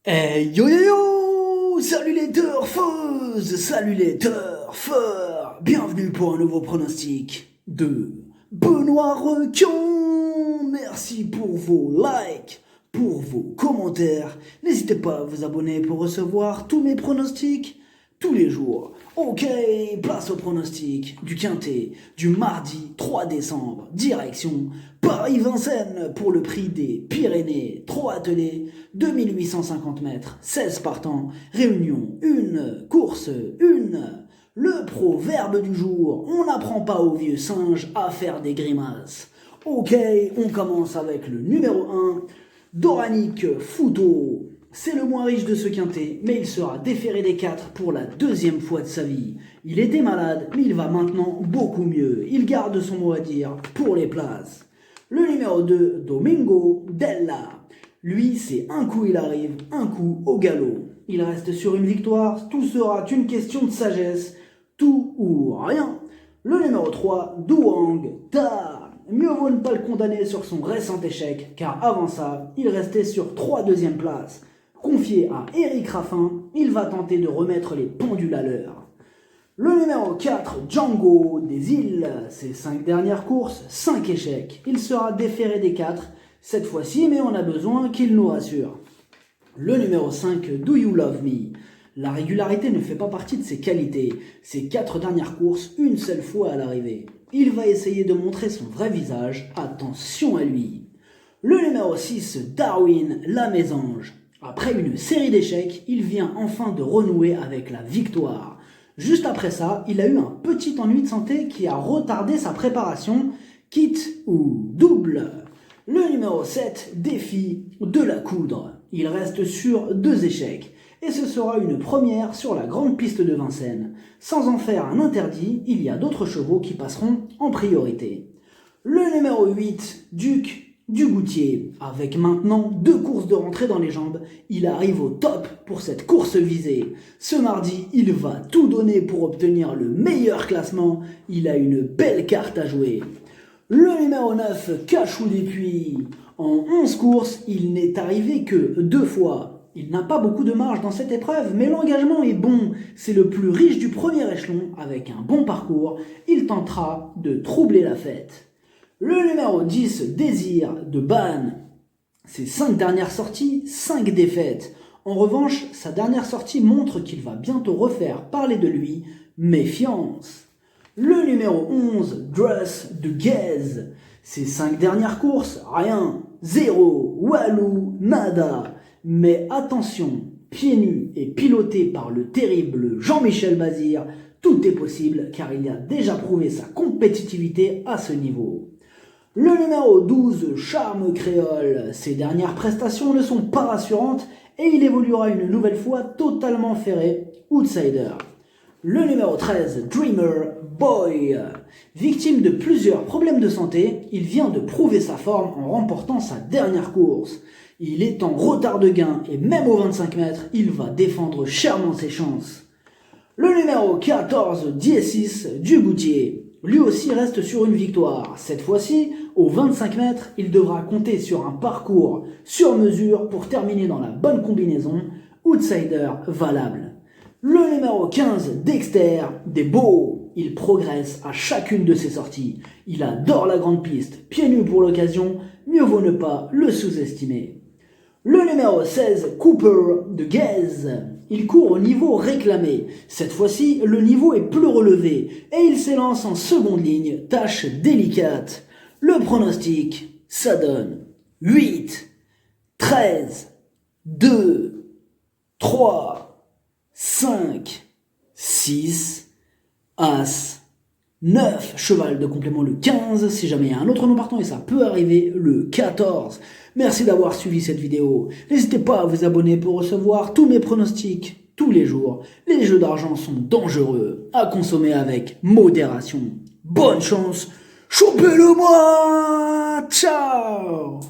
Hey yo yo yo! Salut les turfeuses! Salut les turfeurs! Bienvenue pour un nouveau pronostic de Benoît Requion! Merci pour vos likes, pour vos commentaires. N'hésitez pas à vous abonner pour recevoir tous mes pronostics tous les jours. Ok, place au pronostic du Quintet du mardi 3 décembre. Direction Paris-Vincennes pour le prix des Pyrénées. 3 attelés, 2850 mètres, 16 partants. Réunion 1, course 1. Le proverbe du jour, on n'apprend pas aux vieux singes à faire des grimaces. Ok, on commence avec le numéro 1, Doranic Fouto. C'est le moins riche de ce quintet, mais il sera déféré des 4 pour la deuxième fois de sa vie. Il était malade, mais il va maintenant beaucoup mieux. Il garde son mot à dire pour les places. Le numéro 2, Domingo Della. Lui, c'est un coup il arrive, un coup au galop. Il reste sur une victoire, tout sera une question de sagesse, tout ou rien. Le numéro 3, Douang Ta. Mieux vaut ne pas le condamner sur son récent échec, car avant ça, il restait sur 3 deuxièmes places. Confié à Eric Raffin, il va tenter de remettre les pendules à l'heure. Le numéro 4, Django des Îles. Ses 5 dernières courses, 5 échecs. Il sera déféré des 4, cette fois-ci, mais on a besoin qu'il nous rassure. Le numéro 5, Do You Love Me. La régularité ne fait pas partie de ses qualités. Ses 4 dernières courses, une seule fois à l'arrivée. Il va essayer de montrer son vrai visage, attention à lui. Le numéro 6, Darwin la Mésange. Après une série d'échecs, il vient enfin de renouer avec la victoire. Juste après ça, il a eu un petit ennui de santé qui a retardé sa préparation, quitte ou double. Le numéro 7, Défi de la Coudre. Il reste sur 2 échecs, et ce sera une première sur la grande piste de Vincennes. Sans en faire un interdit, il y a d'autres chevaux qui passeront en priorité. Le numéro 8, Duc du Goutier. Avec maintenant 2 courses de rentrée dans les jambes, il arrive au top pour cette course visée. Ce mardi, il va tout donner pour obtenir le meilleur classement. Il a une belle carte à jouer. Le numéro 9, Cachou des Puits. En 11 courses, il n'est arrivé que 2 fois. Il n'a pas beaucoup de marge dans cette épreuve, mais l'engagement est bon. C'est le plus riche du premier échelon, avec un bon parcours. Il tentera de troubler la fête. Le numéro 10, Désir de Bannes. Ses 5 dernières sorties, 5 défaites. En revanche, sa dernière sortie montre qu'il va bientôt refaire parler de lui. Méfiance. Le numéro 11, Dress de Gaze. Ses 5 dernières courses, rien. 0, walou, nada. Mais attention, pieds nus et piloté par le terrible Jean-Michel Bazir, tout est possible car il a déjà prouvé sa compétitivité à ce niveau. Le numéro 12, Charme Créole. Ses dernières prestations ne sont pas rassurantes et il évoluera une nouvelle fois totalement ferré, outsider. Le numéro 13, Dreamer Boy. Victime de plusieurs problèmes de santé, il vient de prouver sa forme en remportant sa dernière course. Il est en retard de gain et même aux 25 mètres, il va défendre chèrement ses chances. Le numéro 14, Die6 du Goutier. Lui aussi reste sur une victoire. Cette fois-ci, aux 25 mètres, il devra compter sur un parcours sur mesure pour terminer dans la bonne combinaison, outsider valable. Le numéro 15, Dexter des Beaux. Il progresse à chacune de ses sorties. Il adore la grande piste, pieds nus pour l'occasion, mieux vaut ne pas le sous-estimer. Le numéro 16, Cooper de Gaze. Il court au niveau réclamé. Cette fois-ci, le niveau est plus relevé et il s'élance en seconde ligne, tâche délicate. Le pronostic, ça donne 8, 13, 2, 3, 5, 6, As, 9, cheval de complément le 15, si jamais il y a un autre nom partant et ça peut arriver le 14. Merci d'avoir suivi cette vidéo. N'hésitez pas à vous abonner pour recevoir tous mes pronostics tous les jours. Les jeux d'argent sont dangereux, à consommer avec modération. Bonne chance, chopez-le moi. Ciao.